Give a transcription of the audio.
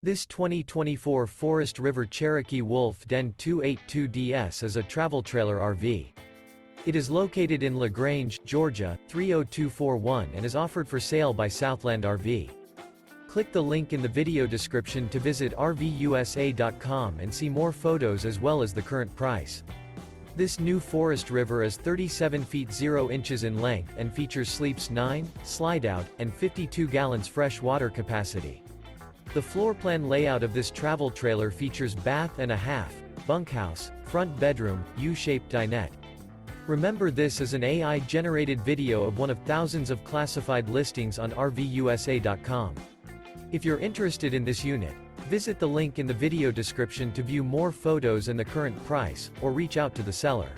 This 2024 Forest River Cherokee Wolf Den 282DS is a travel trailer RV. It is located in LaGrange, Georgia, 30241 and is offered for sale by Southland RV. Click the link in the video description to visit RVUSA.com and see more photos as well as the current price. This new Forest River is 37 feet 0 inches in length and features sleeps 9, Slideout, and 52 gallons fresh water capacity. The floor plan layout of this travel trailer features bath and a half, bunkhouse, front bedroom, U-shaped dinette. Remember, this is an AI-generated video of one of thousands of classified listings on RVUSA.com. If you're interested in this unit, visit the link in the video description to view more photos and the current price, or reach out to the seller.